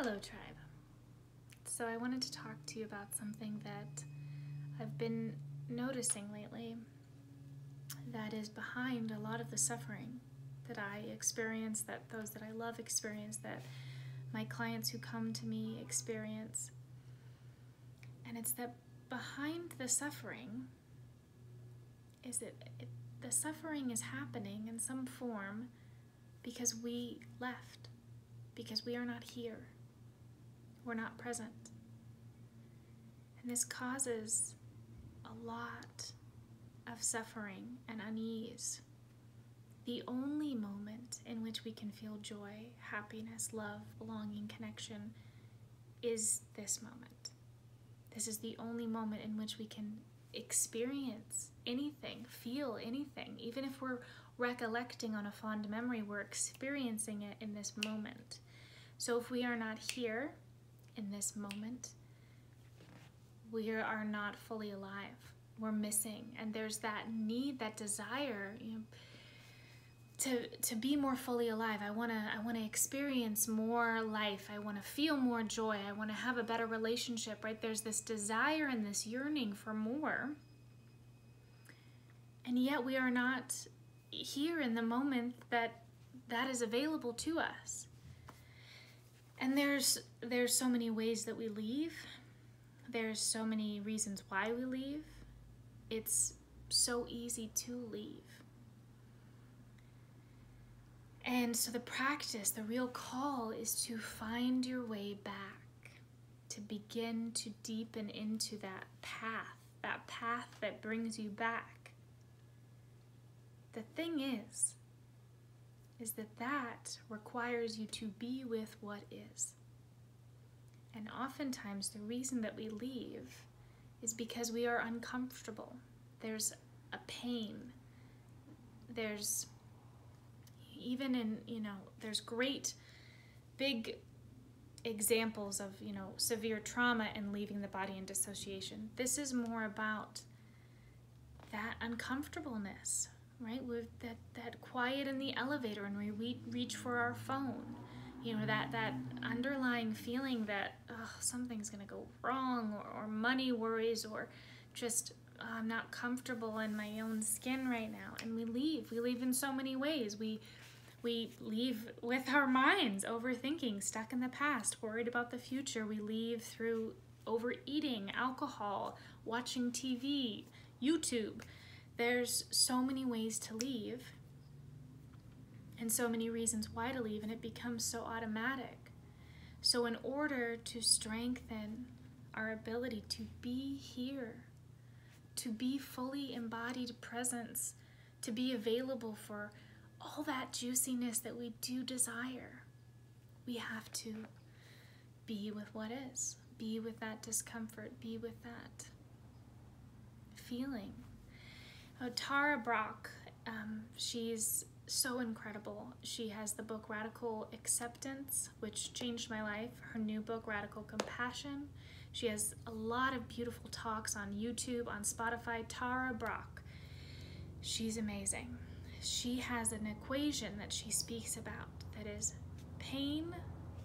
Hello, tribe. So I wanted to talk to you about something that I've been noticing lately that is behind a lot of the suffering that I experience, that those that I love experience, that my clients who come to me experience. And it's that behind the suffering is that the suffering is happening in some form because we left, because we are not here. We're not present. And this causes a lot of suffering and unease. The only moment in which we can feel joy, happiness, love, belonging, connection is this moment. This is the only moment in which we can experience anything, feel anything. Even if we're recollecting on a fond memory, we're experiencing it in this moment. So if we are not here in this moment, we are not fully alive. We're missing. And there's that need, that desire, to be more fully alive. I want to experience more life. I want to feel more joy. I want to have a better relationship, right? There's this desire and this yearning for more. And yet we are not here in the moment that is available to us. And there's so many ways that we leave. There's so many reasons why we leave. It's so easy to leave. And so the practice, the real call, is to find your way back, to begin to deepen into that path that brings you back. The thing is that requires you to be with what is. And oftentimes the reason that we leave is because we are uncomfortable. There's a pain. There's even there's great big examples of, severe trauma and leaving the body in dissociation. This is more about that uncomfortableness, right? With that quiet in the elevator and we reach for our phone. That underlying feeling that something's gonna go wrong, or money worries, or just I'm not comfortable in my own skin right now. And we leave in so many ways. We leave with our minds, overthinking, stuck in the past, worried about the future. We leave through overeating, alcohol, watching TV, YouTube. There's so many ways to leave and so many reasons why to leave, and it becomes so automatic. So in order to strengthen our ability to be here, to be fully embodied presence, to be available for all that juiciness that we do desire, we have to be with what is, be with that discomfort, be with that feeling. Tara Brach, she's so incredible. She has the book Radical Acceptance, which changed my life. Her new book, Radical Compassion. She has a lot of beautiful talks on YouTube, on Spotify. Tara Brach, she's amazing. She has an equation that she speaks about that is pain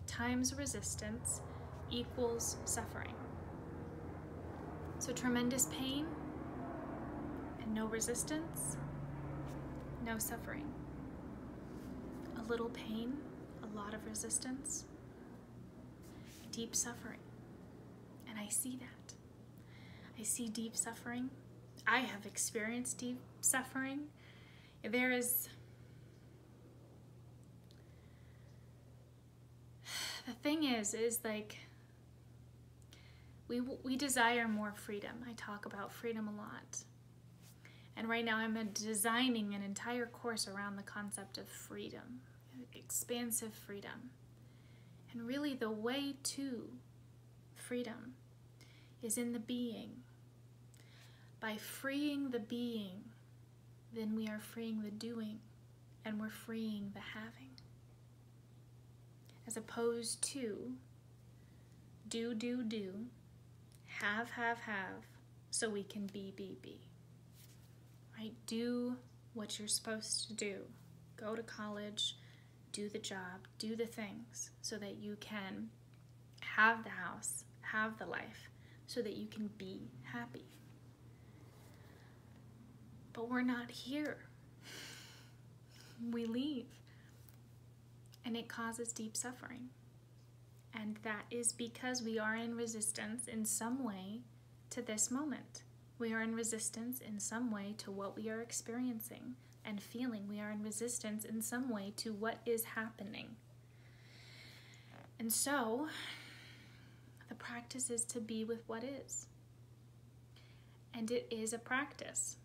times resistance equals suffering. So tremendous pain and no resistance, no suffering. A little pain, a lot of resistance, deep suffering. And I see that. I see deep suffering. I have experienced deep suffering. There is, the thing is like, we desire more freedom. I talk about freedom a lot. And right now I'm designing an entire course around the concept of freedom, expansive freedom. And really the way to freedom is in the being. By freeing the being, then we are freeing the doing, and we're freeing the having. As opposed to do, have, so we can be. Right? Do what you're supposed to do. Go to college, do the job, do the things so that you can have the house, have the life, so that you can be happy. But we're not here. We leave. And it causes deep suffering. And that is because we are in resistance in some way to this moment. We are in resistance in some way to what we are experiencing and feeling. We are in resistance in some way to what is happening. And so, the practice is to be with what is. And it is a practice.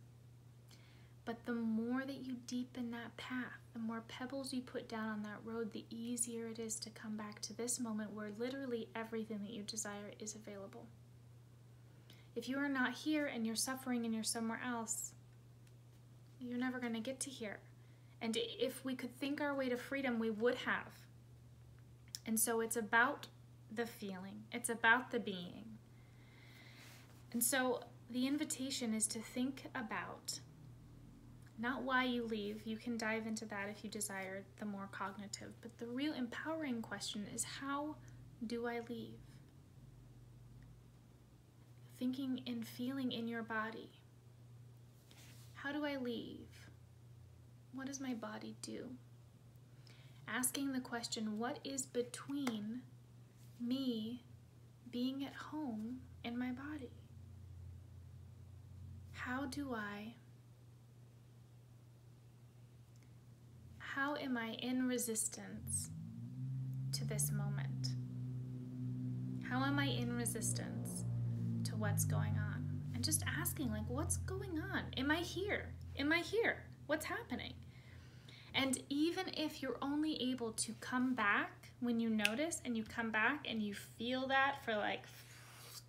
But the more that you deepen that path, the more pebbles you put down on that road, the easier it is to come back to this moment where literally everything that you desire is available. If you are not here and you're suffering and you're somewhere else, you're never going to get to here. And if we could think our way to freedom, we would have. And so it's about the feeling. It's about the being. And so the invitation is to think about not why you leave. You can dive into that if you desire, the more cognitive. But the real empowering question is, how do I leave? Thinking and feeling in your body. How do I leave? What does my body do? Asking the question, what is between me being at home and my body? How am I in resistance to this moment? How am I in resistance to what's going on? And just asking, like, what's going on? Am I here? Am I here? What's happening? And even if you're only able to come back when you notice, and you come back and you feel that for like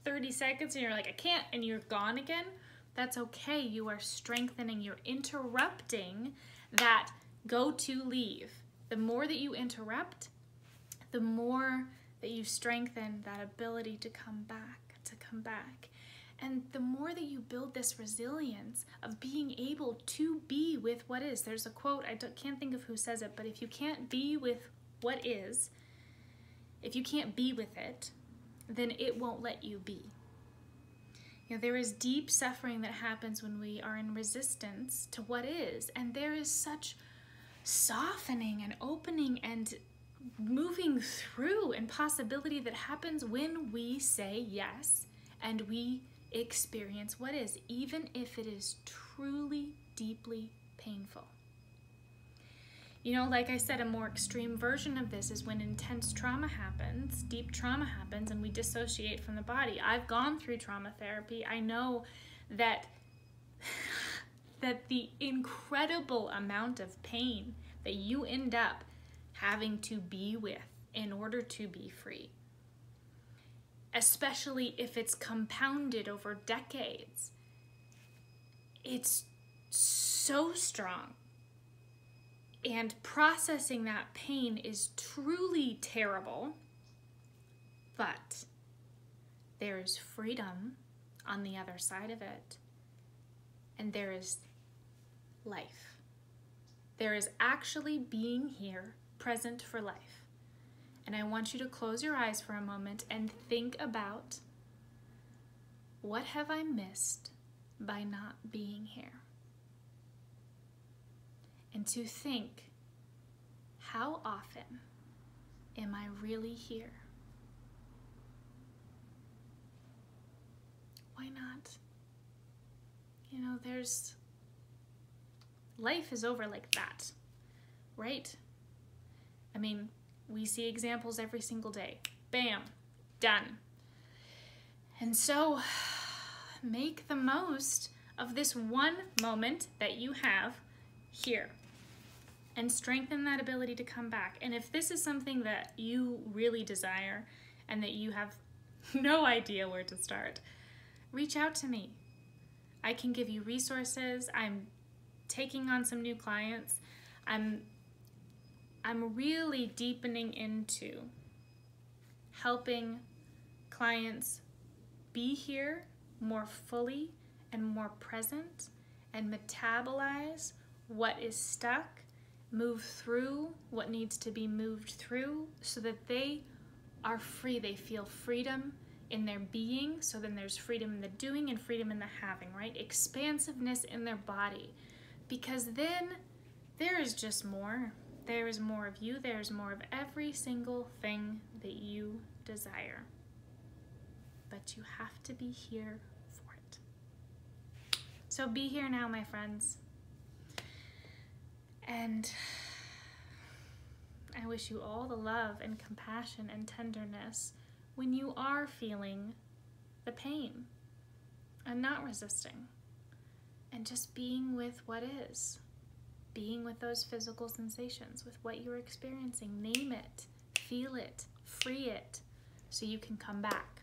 30 seconds and you're like, I can't, and you're gone again, that's okay. You are strengthening, you're interrupting that go to leave. The more that you interrupt, the more that you strengthen that ability to come back, And the more that you build this resilience of being able to be with what is. There's a quote, can't think of who says it, but if you can't be with what is, if you can't be with it, then it won't let you be. You know, there is deep suffering that happens when we are in resistance to what is, and there is such softening and opening and moving through and possibility that happens when we say yes and we experience what is, even if it is truly, deeply painful. You know, like I said, a more extreme version of this is when intense trauma happens, deep trauma happens, and we dissociate from the body. I've gone through trauma therapy. I know that the incredible amount of pain that you end up having to be with in order to be free, especially if it's compounded over decades, it's so strong. And processing that pain is truly terrible, but there is freedom on the other side of it, and there is life. There is actually being here, present for life. And I want you to close your eyes for a moment and think about, what have I missed by not being here? And to think, how often am I really here? Why not? You know, life is over like that, right? I mean, we see examples every single day. Bam, done. And so, make the most of this one moment that you have here, and strengthen that ability to come back. And if this is something that you really desire and that you have no idea where to start, reach out to me. I can give you resources. I'm taking on some new clients. I'm really deepening into helping clients be here more fully and more present and metabolize what is stuck, move through what needs to be moved through so that they are free. They feel freedom in their being. So then there's freedom in the doing and freedom in the having, right? Expansiveness in their body. Because then there is just more. There is more of you. There's more of every single thing that you desire. But you have to be here for it. So be here now, my friends. And I wish you all the love and compassion and tenderness when you are feeling the pain and not resisting and just being with what is, being with those physical sensations, with what you're experiencing. Name it, feel it, free it, so you can come back